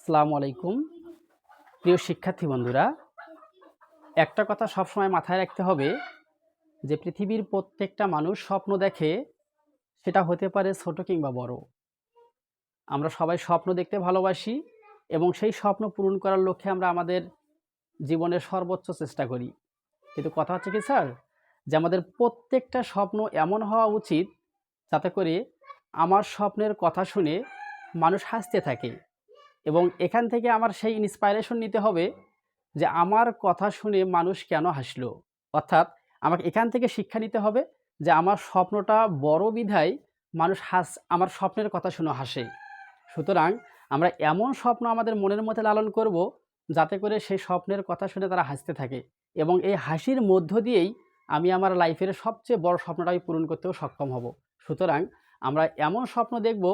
আসসালামু আলাইকুম। প্রিয় শিক্ষার্থী বন্ধুরা, একটা কথা সবসময় মাথায় রাখতে হবে যে পৃথিবীর প্রত্যেকটা মানুষ স্বপ্ন দেখে, সেটা হতে পারে ছোট কিংবা বড়। আমরা সবাই স্বপ্ন দেখতে ভালোবাসি এবং সেই স্বপ্ন পূরণ করার লক্ষ্যে আমরা আমাদের জীবনের সর্বোচ্চ চেষ্টা করি। কিন্তু কথা হচ্ছে কি স্যার, যে আমাদের প্রত্যেকটা স্বপ্ন এমন হওয়া উচিত যাতে করে আমার স্বপ্নের কথা শুনে মানুষ হাসতে থাকে, এবং এখান থেকে আমার সেই ইন্সপাইরেশন নিতে হবে যে আমার কথা শুনে মানুষ কেন হাসলো। অর্থাৎ আমাকে এখান থেকে শিক্ষা নিতে হবে যে আমার স্বপ্নটা বড় বিধায় মানুষ আমার স্বপ্নের কথা শুনে হাসে। সুতরাং আমরা এমন স্বপ্ন আমাদের মনের মধ্যে লালন করব যাতে করে সেই স্বপ্নের কথা শুনে তারা হাসতে থাকে, এবং এই হাসির মধ্য দিয়েই আমি আমার লাইফের সবচেয়ে বড় স্বপ্নটা আমি পূরণ করতেও সক্ষম হব। সুতরাং আমরা এমন স্বপ্ন দেখব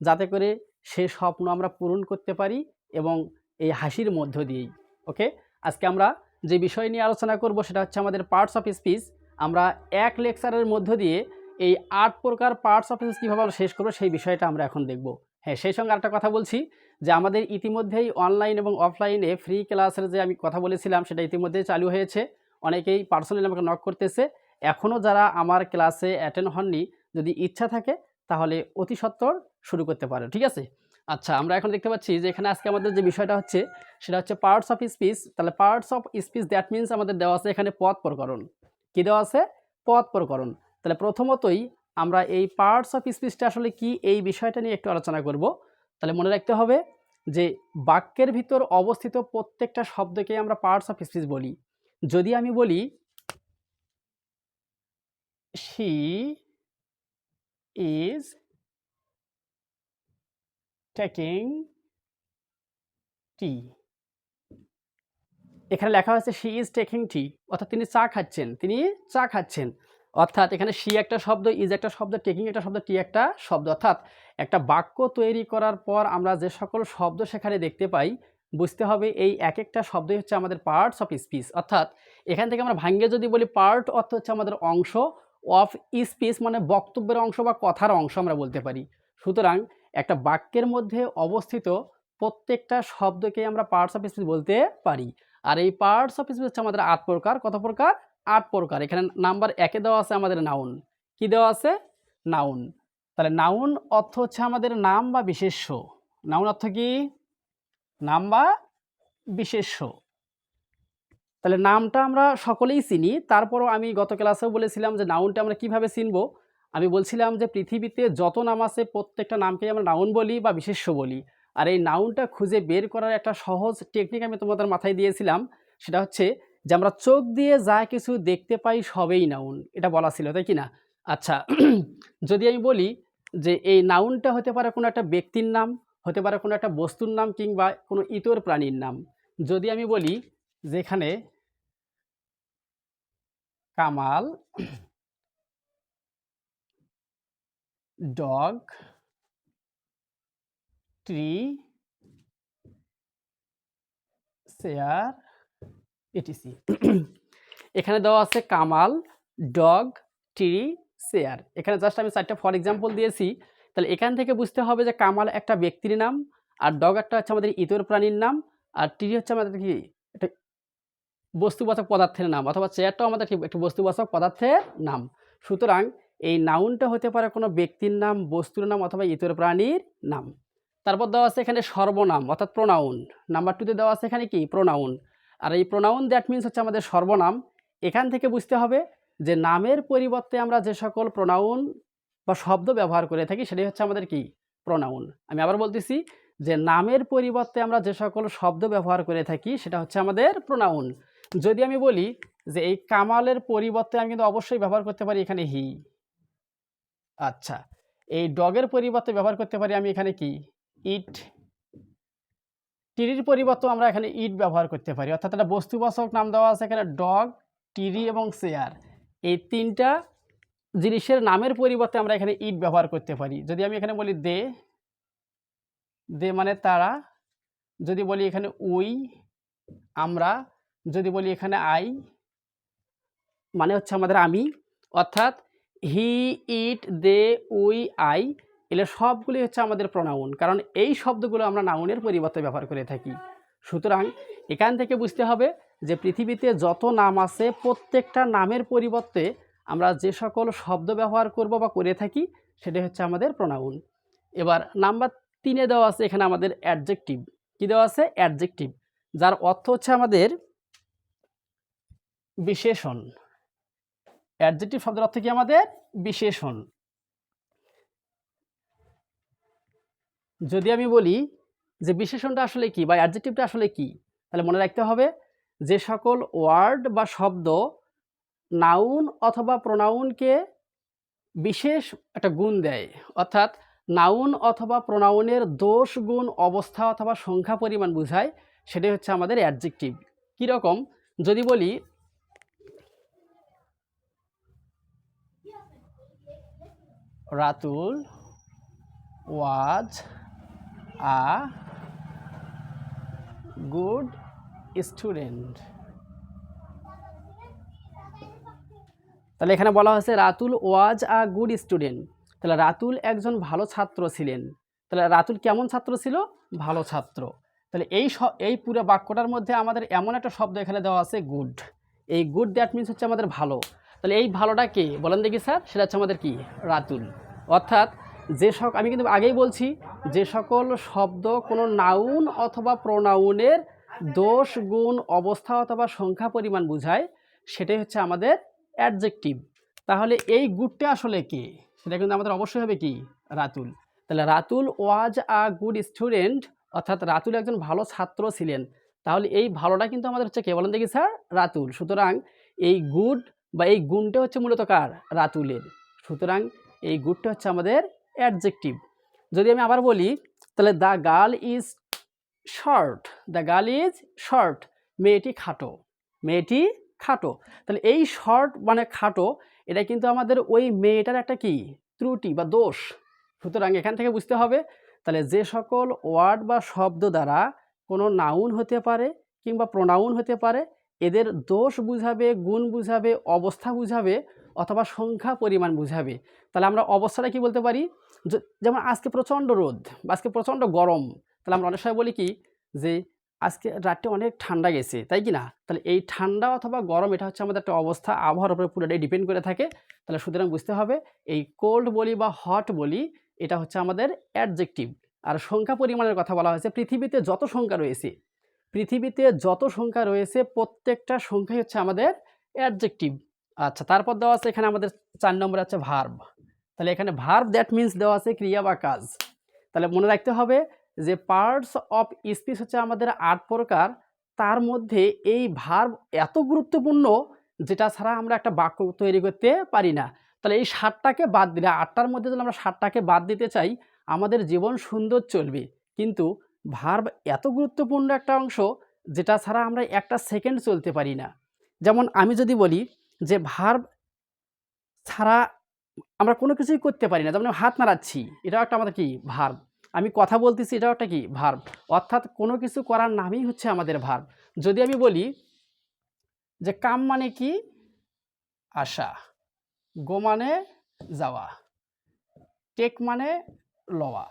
যাতে করে সেই স্বপ্ন আমরা পূরণ করতে পারি, এবং এই হাসির মধ্য দিয়েই। ওকে, আজকে আমরা যে বিষয় নিয়ে আলোচনা করব সেটা হচ্ছে আমাদের পার্টস অফ স্পিচ। আমরা এক লেকচারের মধ্য দিয়ে এই ৮ প্রকার পার্টস অফ স্পিচ কীভাবে আমরা শেষ করব সেই বিষয়টা আমরা এখন দেখব। হ্যাঁ, সেই সঙ্গে আরেকটা কথা বলছি যে আমাদের ইতিমধ্যেই অনলাইন এবং অফলাইনে ফ্রি ক্লাসের যে আমি কথা বলেছিলাম সেটা ইতিমধ্যেই চালু হয়েছে। অনেকেই পার্সোনালি আমাকে নক করতেছে। এখনও যারা আমার ক্লাসে অ্যাটেন্ড হননি, যদি ইচ্ছা থাকে তাহলে অতি সত্বর শুরু করতে পারেন। ঠিক আছে? আচ্ছা, আমরা এখন দেখতে পাচ্ছি যে এখানে আজকে আমাদের যে বিষয়টা হচ্ছে সেটা হচ্ছে পার্টস অফ স্পিচ। তাহলে parts of speech that means আমাদের দেওয়া আছে এখানে পদ প্রকরণ। কি দেওয়া আছে? পদ প্রকরণ। তাহলে প্রথমতই আমরা এই পার্টস অফ স্পিচটা আসলে কি এই বিষয়টা নিয়ে একটু আলোচনা করব। তাহলে মনে রাখতে হবে যে বাক্যের ভিতর অবস্থিত প্রত্যেকটা শব্দকে আমরা পার্টস অফ স্পিচ বলি। যদি আমি বলি শি ইজ টেকিং টি, এখানে লেখা হয়েছে শি ইজ টেকিং টি, অর্থাৎ তিনি চা খাচ্ছেন, তিনি চা খাচ্ছেন। অর্থাৎ এখানে শি একটা শব্দ, ইজ একটা শব্দ, টেকিং একটা শব্দ, টি একটা শব্দ। অর্থাৎ একটা বাক্য তৈরি করার পর আমরা যে সকল শব্দ সেখানে দেখতে পাই, বুঝতে হবে এই এক একটা শব্দই হচ্ছে আমাদের পার্টস অফ স্পিচ। অর্থাৎ এখান থেকে আমরা ভাঙ্গে যদি বলি পার্ট অর্থ হচ্ছে আমাদের অংশ, অফ স্পিচ মানে বক্তব্যের অংশ বা কথার অংশ আমরা বলতে পারি। সুতরাং একটা বাক্যের মধ্যে অবস্থিত প্রত্যেকটা শব্দকে আমরা পার্টস অফ স্পিচ বলতে পারি। আর এই পার্টস অফ স্পিচ হচ্ছে আমাদের ৮ প্রকার। কত প্রকার? ৮ প্রকার। এখানে নাম্বার ১ এ দেওয়া আছে আমাদের নাউন। কি দেওয়া আছে? নাউন। তাহলে নাউন অর্থ হচ্ছে আমাদের নাম বা বিশেষ্য। নাউন অর্থ কি? নাম বা বিশেষ্য। তাহলে নামটা আমরা সকলেই চিনি, তারপরও আমি গত ক্লাসেও বলেছিলাম যে নাউনটা আমরা কিভাবে চিনব। আমি বলছিলাম যে পৃথিবীতে যত নাম আছে প্রত্যেকটা নামকেই আমরা নাউন বলি বা বিশেষ্য বলি। আর এই নাউনটা খুঁজে বের করার একটা সহজ টেকনিক আমি তোমাদের মাথায় দিয়েছিলাম। সেটা হচ্ছে যে আমরা চোখ দিয়ে যা কিছু দেখতে পাই সবই নাউন, এটা বলা ছিল, তাই কি না? আচ্ছা, যদি আমি বলি যে এই নাউনটা হতে পারে কোনো একটা ব্যক্তির নাম, হতে পারে কোনো একটা বস্তুর নাম, কিংবা কোনো ইতর প্রাণীর নাম। যদি আমি বলি যেখানে Kamal dog tree chair etc, এখানে দেওয়া আছে কামাল ডগ ট্রি চেয়ার। এখানে জাস্ট আমি 4টা ফর এক্সাম্পল দিয়েছি। তাহলে এখান থেকে বুঝতে হবে যে কামাল একটা ব্যক্তির নাম, আর ডগ একটা হচ্ছে আমাদের ইতর প্রাণীর নাম, আর ট্রি হচ্ছে আমাদের কি একটা বস্তুবাচক পদার্থের নাম, অথবা চেয়ারটাও আমাদের কি একটা বস্তুবাচক পদার্থের নাম। সুতরাং এই নাউনটা হতে পারে কোনো ব্যক্তির নাম, বস্তুর নাম, অথবা ইতর প্রাণীর নাম। তারপর দেওয়া আছে এখানে সর্বনাম অর্থাৎ প্রোনাউন। নাম্বার 2 তে দেওয়া আছে এখানে কি? প্রোনাউন। আর এই প্রোনাউন দ্যাট মিনস হচ্ছে আমাদের সর্বনাম। এখান থেকে বুঝতে হবে যে নামের পরিবর্তে আমরা যে সকল প্রোনাউন বা শব্দ ব্যবহার করে থাকি সেটাই হচ্ছে আমাদের কি? প্রোনাউন। আমি আবার বলতেছি যে নামের পরিবর্তে আমরা যে সকল শব্দ ব্যবহার করে থাকি সেটা হচ্ছে আমাদের প্রোনাউন। যদি আমি বলি যে এই কামালের পরিবর্তে আমি কিন্তু অবশ্যই ব্যবহার করতে পারি এখানে হি। আচ্ছা, এই ডগের পরিবর্তে ব্যবহার করতে পারি আমি এখানে কি? ইট। টিরির পরিবর্তে আমরা এখানে ইট ব্যবহার করতে পারি। অর্থাৎ একটা বস্তুবাচক নাম দেওয়া আছে এখানে ডগ, টিরি এবং চেয়ার। এই 3টা জিনিসের নামের পরিবর্তে আমরা এখানে ইট ব্যবহার করতে পারি। যদি আমি এখানে বলি দে, দে মানে তারা। যদি বলি এখানে উই, আমরা। যদি বলি এখানে আই, মানে হচ্ছে আমাদের আমি। অর্থাৎ হি, ইট, দে, উই, আই, এগুলো সবগুলি হচ্ছে আমাদের প্রোনাউন, কারণ এই শব্দগুলো আমরা নাউনের পরিবর্তে ব্যবহার করে থাকি। সুতরাং এখান থেকে বুঝতে হবে যে পৃথিবীতে যত নাম আছে প্রত্যেকটা নামের পরিবর্তে আমরা যে সকল শব্দ ব্যবহার করব বা করে থাকি সেটা হচ্ছে আমাদের প্রোনাউন। এবার নাম্বার 3-এ দেওয়া আছে এখানে আমাদের অ্যাডজেক্টিভ। কি দেওয়া আছে? অ্যাডজেক্টিভ, যার অর্থ হচ্ছে আমাদের বিশেষণ। অ্যাডজেক্টিভ শব্দের অর্থ কি? আমাদের বিশেষণ। যদি আমি বলি যে বিশেষণটা আসলে কি বা অ্যাডজেক্টিভটা আসলে কি, তাহলে মনে রাখতে হবে যে সকল ওয়ার্ড বা শব্দ নাউন অথবা প্রোনাউনকে বিশেষ একটা গুণ দেয়, অর্থাৎ নাউন অথবা প্রোনাউনের দোষ, গুণ, অবস্থা অথবা সংখ্যা পরিমাণ বোঝায়, সেটাই হচ্ছে আমাদের অ্যাডজেক্টিভ। কীরকম? যদি বলি রাতুল ওয়াজ আ গুড স্টুডেন্ট, তাহলে এখানে বলা হয়েছে রাতুল ওয়াজ আ গুড স্টুডেন্ট, তাহলে রাতুল একজন ভালো ছাত্র ছিলেন। তাহলে রাতুল কেমন ছাত্র ছিল? ভালো ছাত্র। তাহলে এই পুরো বাক্যটার মধ্যে আমাদের এমন একটা শব্দ এখানে দেওয়া আছে গুড। এই গুড দ্যাট মিনস হচ্ছে আমাদের ভালো। তাহলে এই ভালোটা কে বলেন দেখি স্যার? সেটা হচ্ছে আমাদের কি? রাতুল। অর্থাৎ আমি কিন্তু আগেই বলছি যে সকল শব্দ কোনো নাউন অথবা প্রোনাউনের দোষ, গুণ, অবস্থা অথবা সংখ্যা পরিমাণ বোঝায়, সেটাই হচ্ছে আমাদের অ্যাডজেক্টিভ। তাহলে এই গুডটা আসলে কে? সেটা কিন্তু আমাদের অবশ্যই হবে কি? রাতুল। তাহলে রাতুল ওয়াজ আ গুড স্টুডেন্ট, অর্থাৎ রাতুল একজন ভালো ছাত্র ছিলেন। তাহলে এই ভালোটা কিন্তু আমাদের হচ্ছে কে বলেন দেখি স্যার? রাতুল। সুতরাং এই গুড বা এই গুণটা হচ্ছে মূলত কার? রাতুলের। সুতরাং এই গুডটা হচ্ছে আমাদের অ্যাডজেক্টিভ। যদি আমি আবার বলি তাহলে the girl is short, the girl is short, মেয়েটি খাটো, মেয়েটি খাটো। তাহলে এই শর্ট মানে খাটো, এটা কিন্তু আমাদের ওই মেয়েটার একটা কি? ত্রুটি বা দোষ। সুতরাং এখান থেকে বুঝতে হবে তাহলে যে সকল ওয়ার্ড বা শব্দ দ্বারা কোনো নাউন হতে পারে কিংবা প্রোনাউন হতে পারে, এদের দোষ বুঝাবে, গুণ বুঝাবে, অবস্থা বুঝাবে অথবা সংখ্যা পরিমাণ বুঝাবে। তাহলে আমরা অবস্থাটা কি বলতে পারি? যেমন আজকে প্রচণ্ড রোদ বা আজকে প্রচণ্ড গরম, তাহলে আমরা অনেক সময় বলি কি যে আজকে রাতটা অনেক ঠান্ডা গেছে, তাই কি না? তাহলে এই ঠান্ডা অথবা গরম এটা হচ্ছে আমাদের একটা অবস্থা, আবহাওয়ার উপরে পুরোটাই ডিপেন্ড করে থাকে। তাহলে সুতরাং বুঝতে হবে এই কোল্ড বলি বা হট বলি এটা হচ্ছে আমাদের অ্যাডজেক্টিভ। আর সংখ্যা পরিমাণের কথা বলা হয়েছে, পৃথিবীতে যত সংখ্যা রয়েছে, পৃথিবীতে যত সংখ্যা রয়েছে প্রত্যেকটা সংখ্যাই হচ্ছে আমাদের অ্যাডজেক্টিভ। আচ্ছা, তারপর দেওয়া আছে এখানে আমাদের 4 নম্বরে আছে ভার্ব। তাহলে এখানে ভার্ব দ্যাট মিনস দেওয়া আছে ক্রিয়া বা কাজ। তাহলে মনে রাখতে হবে যে পার্টস অফ স্পিচ হচ্ছে আমাদের 8 প্রকার, তার মধ্যে এই ভার্ব এত গুরুত্বপূর্ণ যেটা ছাড়া আমরা একটা বাক্য তৈরি করতে পারি না। তাহলে এই 7টাকে বাদ দিলে, 8টার মধ্যে যদি আমরা 7টাকে বাদ দিতে চাই আমাদের জীবন সুন্দর চলবে, কিন্তু ভার্ব এত গুরুত্বপূর্ণ একটা অংশ যেটা ছাড়া আমরা একটা সেকেন্ড চলতে পারি না। যেমন আমি যদি বলি যে ভার্ব ছাড়া আমরা কোনো কিছুই করতে পারি না, যেমন হাত নাড়াচ্ছি, এটাও একটা আমাদের কি? ভার্ব। আমি কথা বলতেছি, এটাও একটা কি? ভার্ব। অর্থাৎ কোনো কিছু করার নামই হচ্ছে আমাদের ভার্ব। যদি আমি বলি যে কাম মানে কি? আসা, গো মানে যাওয়া, টেক মানে লওয়া,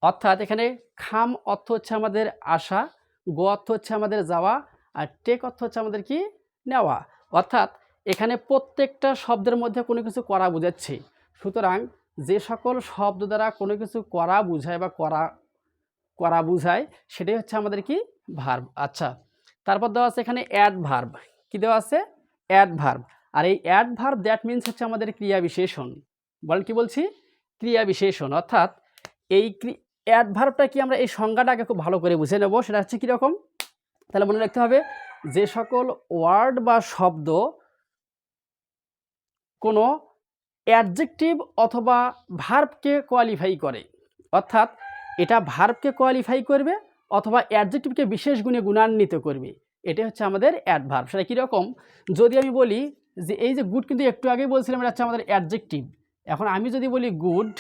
অর্থাৎ এখানে খাম অর্থ হচ্ছে আমাদের আসা, গো অর্থ হচ্ছে আমাদের যাওয়া, আর টেক অর্থ হচ্ছে আমাদের কি? নেওয়া। অর্থাৎ এখানে প্রত্যেকটা শব্দের মধ্যে কোনো কিছু করা বোঝাচ্ছে। সুতরাং যে সকল শব্দ দ্বারা কোনো কিছু করা বোঝায় বা করা বোঝায় সেটাই হচ্ছে আমাদের কি? ভার্ব। আচ্ছা, তারপর দেওয়া আছে এখানে অ্যাডভার্ব। কি দেওয়া আছে? অ্যাডভার্ব। আর এই অ্যাডভার্ব দ্যাট মিনস হচ্ছে আমাদের ক্রিয়া বিশেষণ। বলেন কি বলছি? ক্রিয়া বিশেষণ। অর্থাৎ এই অ্যাডভার্বটা কি? আমরা এই সংজ্ঞাটাকে খুব ভালো করে বুঝে নেব। সেটা হচ্ছে কীরকম? তাহলে মনে রাখতে হবে যে সকল ওয়ার্ড বা শব্দ কোনো অ্যাডজেক্টিভ অথবা ভার্বকে কোয়ালিফাই করে, অর্থাৎ এটা ভার্বকে কোয়ালিফাই করবে অথবা অ্যাডজেক্টিভকে বিশেষ গুণে গুণান্বিত করবে, এটা হচ্ছে আমাদের অ্যাডভার্ব। সেটা কীরকম? যদি আমি বলি যে এই যে গুড, কিন্তু একটু আগেই বলছিলাম এটা হচ্ছে আমাদের অ্যাডজেক্টিভ। এখন আমি যদি বলি গুড,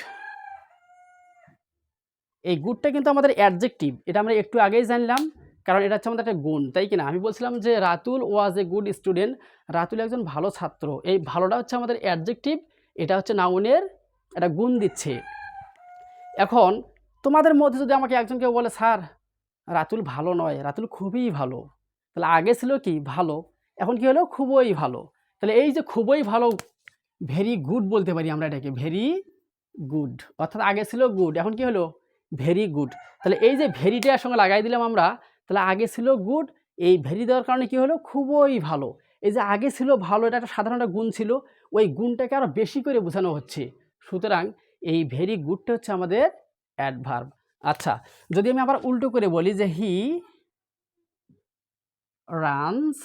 এই গুডটা কিন্তু আমাদের অ্যাডজেক্টিভ, এটা আমরা একটু আগেই জানলাম, কারণ এটা হচ্ছে আমাদের একটা গুণ, তাই কিনা? আমি বলছিলাম যে রাতুল ওয়াজ এ গুড স্টুডেন্ট, রাতুল একজন ভালো ছাত্র, এই ভালোটা হচ্ছে আমাদের অ্যাডজেক্টিভ, এটা হচ্ছে নাউনের একটা গুণ দিচ্ছে। এখন তোমাদের মধ্যে যদি আমাকে একজন কেউ বলে স্যার রাতুল ভালো নয়, রাতুল খুবই ভালো, তাহলে আগে ছিল কি ভালো, এখন কি হলো খুবই ভালো। তাহলে এই যে খুবই ভালো, ভেরি গুড বলতে পারি আমরা এটাকে, ভেরি গুড, অর্থাৎ আগে ছিল গুড, এখন কি হলো ভেরি গুড। তাহলে এই যে ভেরিটার সঙ্গে লাগাই দিলাম আমরা, তাহলে আগে ছিল গুড, এই ভেরি দেওয়ার কারণে কি হলো খুবই ভালো। এই যে আগে ছিল ভালো, এটা একটা সাধারণ একটা গুণ ছিল, ওই গুণটাকে আরও বেশি করে বোঝানো হচ্ছে। সুতরাং এই ভেরি গুডটা হচ্ছে আমাদের অ্যাডভার্ব। আচ্ছা, যদি আমি আবার উল্টো করে বলি যে হি রানস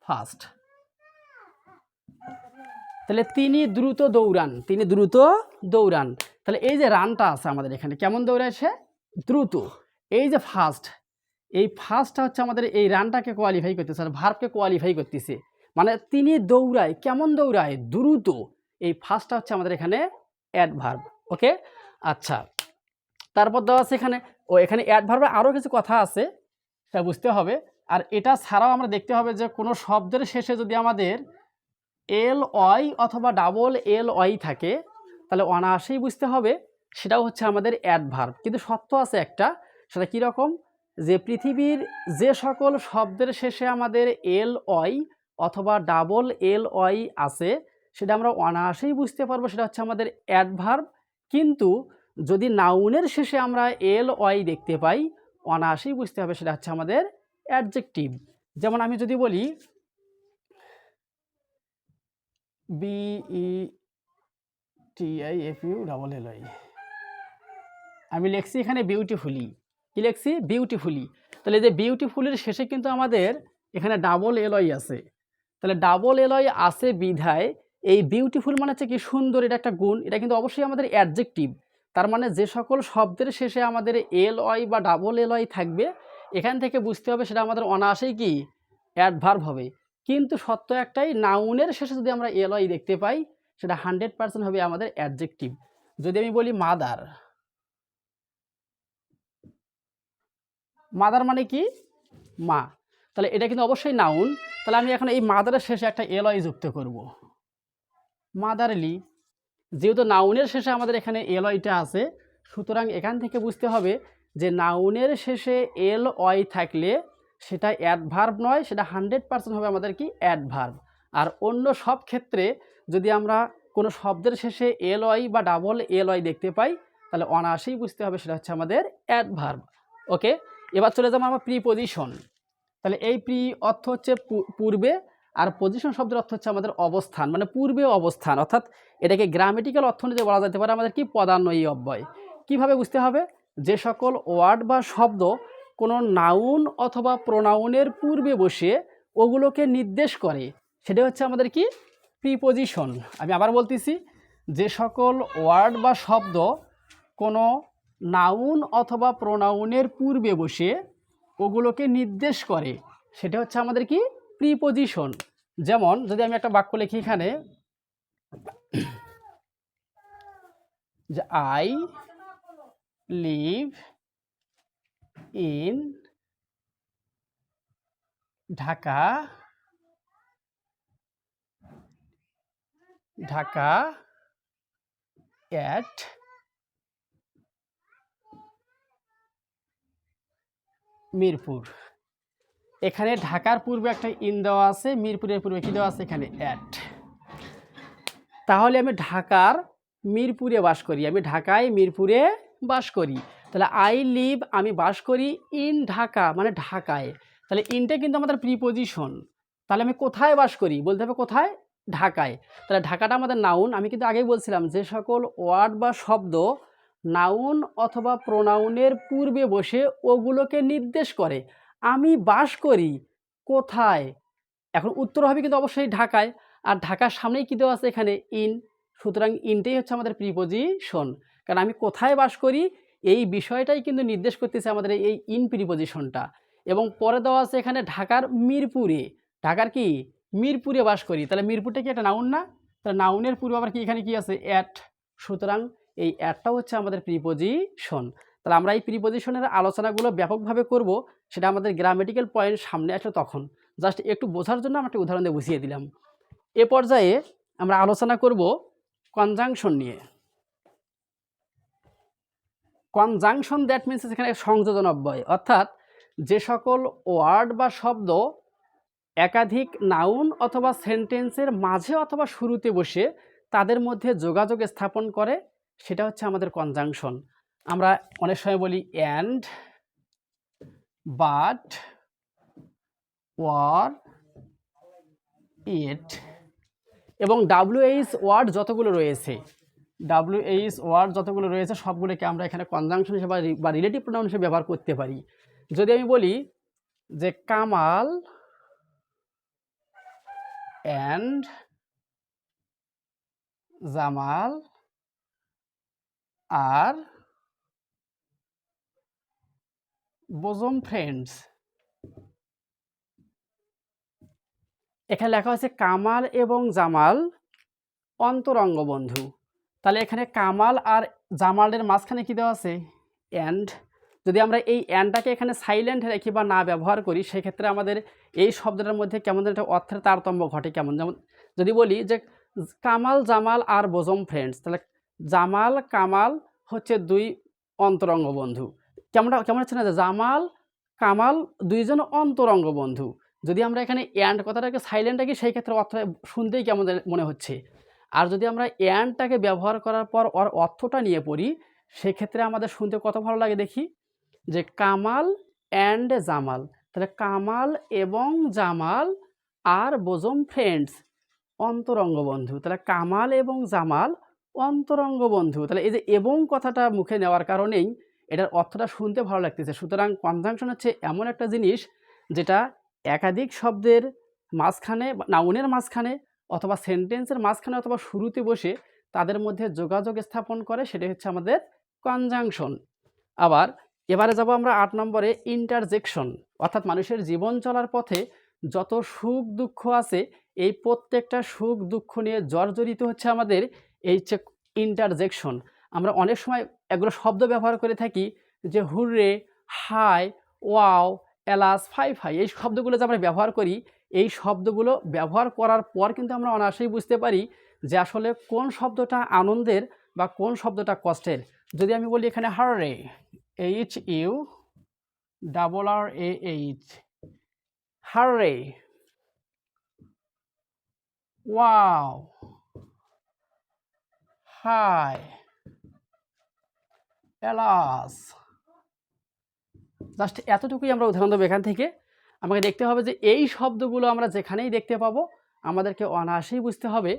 ফাস্ট, তাহলে তিনি দ্রুত দৌড়ান, তিনি দ্রুত দৌড়ান। তাহলে এই যে রানটা আছে আমাদের এখানে, কেমন দৌড়াইছে দ্রুত। এই যে ফাস্ট, এই ফাস্টটা হচ্ছে আমাদের এই রানটাকে কোয়ালিফাই করতেছে, আর ভার্বকে কোয়ালিফাই করতেছে। মানে তিনি দৌড়ায়, কেমন দৌড়ায় দ্রুত, এই ফাস্টটা হচ্ছে আমাদের এখানে অ্যাডভার্ব। ওকে, আচ্ছা, তারপর দেওয়া আছে এখানে, ও এখানে অ্যাডভার্বে আরও কিছু কথা আছে, সেটা বুঝতে হবে। আর এটা ছাড়াও আমরা দেখতে হবে যে কোনো শব্দের শেষে যদি আমাদের এল ওয়াই অথবা ডাবল এল ওয়াই থাকে, তাহলে অনায়াসেই বুঝতে হবে সেটাও হচ্ছে আমাদের অ্যাডভার্ব। কিন্তু সত্য আছে একটা, সেটা কীরকম, যে পৃথিবীর যে সকল শব্দের শেষে আমাদের এল ওয়াই অথবা ডাবল এল ওয়াই আছে, সেটা আমরা অনায়াসেই বুঝতে পারবো সেটা হচ্ছে আমাদের অ্যাডভার্ব। কিন্তু যদি নাউনের শেষে আমরা এল ওয়াই দেখতে পাই, অনায়াসেই বুঝতে হবে সেটা হচ্ছে আমাদের অ্যাডজেক্টিভ। যেমন আমি যদি বলি BETIFULLY, আমি লিখছি এখানে বিউটিফুলি, কি লিখছি বিউটিফুলি। তাহলে যে বিউটিফুলির শেষে কিন্তু আমাদের এখানে ডাবল এলওয়াই আছে, তাহলে ডাবল এলওয়াই আছে বিধায় এই বিউটিফুল মানে হচ্ছে কি সুন্দর, এটা একটা গুণ, এটা কিন্তু অবশ্যই আমাদের অ্যাডজেক্টিভ। তার মানে যে সকল শব্দের শেষে আমাদের এলওয়াই বা ডাবল এলওয়াই থাকবে, এখান থেকে বুঝতে হবে সেটা আমাদের অনায়াসেই কি অ্যাডভার্ব হবে। কিন্তু সত্য একটাই, নাউনের শেষে যদি আমরা এলওয়াই দেখতে পাই, সেটা 100% হবে আমাদের অ্যাডজেক্টিভ। যদি আমি বলি মাদার, মাদার মানে কি মা, তাহলে এটা কিন্তু অবশ্যই নাউন। তাহলে আমি এখন এই মাদারের শেষে একটা এলওয়াই যুক্ত করব, মাদারলি। যেহেতু নাউনের শেষে আমাদের এখানে এলওয়াইটা আছে, সুতরাং এখান থেকে বুঝতে হবে যে নাউনের শেষে এল ওয়াই থাকলে সেটা অ্যাডভার্ব নয়, সেটা 100% হবে আমাদের কি অ্যাডভার্ব। আর অন্য সব ক্ষেত্রে যদি আমরা কোনো শব্দের শেষে এল ওয়াই বা ডাবল এল ওয়াই দেখতে পাই, তাহলে অনায়াসেই বুঝতে হবে সেটা হচ্ছে আমাদের অ্যাডভার্ব। ওকে, এবার চলে যাবো আমরা প্রিপজিশন। তাহলে এই প্রি অর্থ হচ্ছে পূর্বে, আর পজিশন শব্দের অর্থ হচ্ছে আমাদের অবস্থান, মানে পূর্বে অবস্থান, অর্থাৎ এটাকে গ্রামেটিক্যাল অর্থ অনুযায়ী বলা যেতে পারে আমাদের কি পদান্বয়ী অব্যয়। কিভাবে বুঝতে হবে, যে সকল ওয়ার্ড বা শব্দ কোনো নাউন অথবা প্রোনাউনের পূর্বে বসে ওগুলোকে নির্দেশ করে, সেটা হচ্ছে আমাদের কি প্রিপজিশন। আমি আবার বলতেছি, যে সকল ওয়ার্ড বা শব্দ কোনো নাউন অথবা প্রোনাউনের পূর্বে বসে ওগুলোকে নির্দেশ করে, সেটা হচ্ছে আমাদের কি প্রিপজিশন। যেমন যদি আমি একটা বাক্য লিখি এখানে, যে I live in Dhaka, Dhaka at Mirpur. এখানে ঢাকার পূর্বে একটা ইন দেওয়া আছে, মিরপুরের পূর্বে কী দেওয়া আছে এখানে অ্যাট। তাহলে আমি ঢাকার মিরপুরে বাস করি, আমি ঢাকায় মিরপুরে বাস করি। তাহলে আই লিভ আমি বাস করি ইন ঢাকা মানে ঢাকায়, তাহলে ইনটা কিন্তু আমাদের প্রিপজিশন। তাহলে আমি কোথায় বাস করি বলতে হবে কোথায়, ঢাকায়। তাহলে ঢাকাটা আমাদের নাউন। আমি কিন্তু আগেই বলছিলাম যে সকল ওয়ার্ড বা শব্দ নাউন অথবা প্রোনাউনের পূর্বে বসে ওগুলোকে নির্দেশ করে। আমি বাস করি কোথায়, এখন উত্তর হবে কিন্তু অবশ্যই ঢাকায়, আর ঢাকার সামনেই কী দেওয়া আছে এখানে ইন, সুতরাং ইনটাই হচ্ছে আমাদের প্রিপজিশন। কারণ আমি কোথায় বাস করি এই বিষয়টাই কিন্তু নির্দেশ করতেছে আমাদের এই ইন প্রিপজিশনটা। এবং পরে দেওয়া আছে এখানে ঢাকার মিরপুরে, ঢাকার কি মিরপুরে বাস করি, তাহলে মিরপুরটা কি একটা নাউন না, তাহলে নাউনের পূর্বে আবার কি এখানে কি আছে অ্যাট, সুতরাং এই অ্যাটটাও হচ্ছে আমাদের প্রিপজিশন। তাহলে আমরা এই প্রিপজিশনের আলোচনাগুলো ব্যাপকভাবে করব, সেটা আমাদের গ্রামেটিক্যাল পয়েন্ট সামনে আসলে তখন। জাস্ট একটু বোঝার জন্য আমরা একটা উদাহরণ দিয়ে বুঝিয়ে দিলাম। এ পর্যায়ে আমরা আলোচনা করব কনজাংশন নিয়ে। কনজাংশন দ্যাট মিনস এখানে সংযোজন অব্যয়, অর্থাৎ যে সকল ওয়ার্ড বা শব্দ একাধিক নাউন অথবা সেন্টেন্সের মাঝে অথবা শুরুতে বসে তাদের মধ্যে যোগাযোগ স্থাপন করে, সেটা হচ্ছে আমাদের কনজাংশন। আমরা অনেক সময় বলি অ্যান্ড, বাট, ওয়ার, ইট, এবং WH ওয়ার্ড যতগুলো রয়েছে, WH ওয়ার্ড যতগুলো রয়েছে সবগুলোকে আমরা এখানে কনজাংশন হিসেবে বা রিলেটিভ প্রোনাউন হিসেবে ব্যবহার করতে পারি। যদি আমি বলি যে কামাল অ্যান্ড জামাল আর বোজম ফ্রেন্ডস, এখানে লেখা হচ্ছে কামাল এবং জামাল অন্তরঙ্গ বন্ধু। তাহলে এখানে কামাল আর জামালের মাঝখানে কি দেওয়া আছে? অ্যান্ড। যদি আমরা এই অ্যান্ডটাকে এখানে সাইলেন্ট রেখে বা না ব্যবহার করি, সেক্ষেত্রে আমাদের এই শব্দটার মধ্যে কেমন একটা অর্থের তারতম্য ঘটে। কেমন? যেমন যদি বলি যে কামাল জামাল আর বোজম ফ্রেন্ডস, তাহলে জামাল কামাল হচ্ছে দুই অন্তরঙ্গ বন্ধু। কেমন হচ্ছে না যে জামাল কামাল দুইজন অন্তরঙ্গ বন্ধু। যদি আমরা এখানে অ্যান্ড কথাটাকে সাইলেন্ট রাখি, সেই ক্ষেত্রে অর্থ শুনতেই কেমন মনে হচ্ছে। আর যদি আমরা অ্যান্ডটাকে ব্যবহার করার পর ওর অর্থটা নিয়ে পড়ি, সেক্ষেত্রে আমাদের শুনতে কত ভালো লাগে দেখি, যে কামাল অ্যান্ড জামাল, তাহলে কামাল এবং জামাল আর বোজম ফ্রেন্ডস অন্তরঙ্গ বন্ধু। তাহলে কামাল এবং জামাল অন্তরঙ্গ বন্ধু। তাহলে এই যে এবং কথাটা মুখে নেওয়ার কারণেই এটার অর্থটা শুনতে ভালো লাগতেছে। সুতরাং কনজাংশন হচ্ছে এমন একটা জিনিস যেটা একাধিক শব্দের মাঝখানে, নাউনের মাঝখানে অথবা সেন্টেন্সের মাঝখানে অথবা শুরুতে বসে তাদের মধ্যে যোগাযোগ স্থাপন করে, সেটাই হচ্ছে আমাদের কনজাংশন। আবার এবারে যাব আমরা 8 নম্বরে, ইন্টারজেকশন। অর্থাৎ মানুষের জীবন চলার পথে যত সুখ দুঃখ আছে, এই প্রত্যেকটা সুখ দুঃখ নিয়ে জর্জরিত হচ্ছে আমাদের এই যে ইন্টারজেকশন। আমরা অনেক সময় এগুলো শব্দ ব্যবহার করে থাকি, যে hurray, hi, wow, alas, fie fie, এই শব্দগুলো যে আমরা ব্যবহার করি, এই শব্দগুলো ব্যবহার করার পর কিন্তু আমরা অনায়াসেই বুঝতে পারি যে আসলে কোন শব্দটা আনন্দের বা কোন শব্দটা কষ্টের। যদি আমি বলি এখানে hurrah, HURRAH, hurrah, wow, hi, alas, just এতটুকুই আমরা উদাহরণ দেবো। এখান থেকে আমাকে দেখতে হবে যে এই শব্দগুলো আমরা যেখানেই দেখতে পাবো, আমাদেরকে অনায়াসেই বুঝতে হবে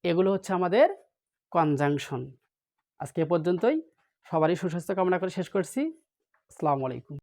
এগুলো হচ্ছে আমাদের কনজাংশন। আজকে এ পর্যন্তই। সবারই সুস্বাস্থ্য কামনা করে শেষ করছি। আসসালামু আলাইকুম।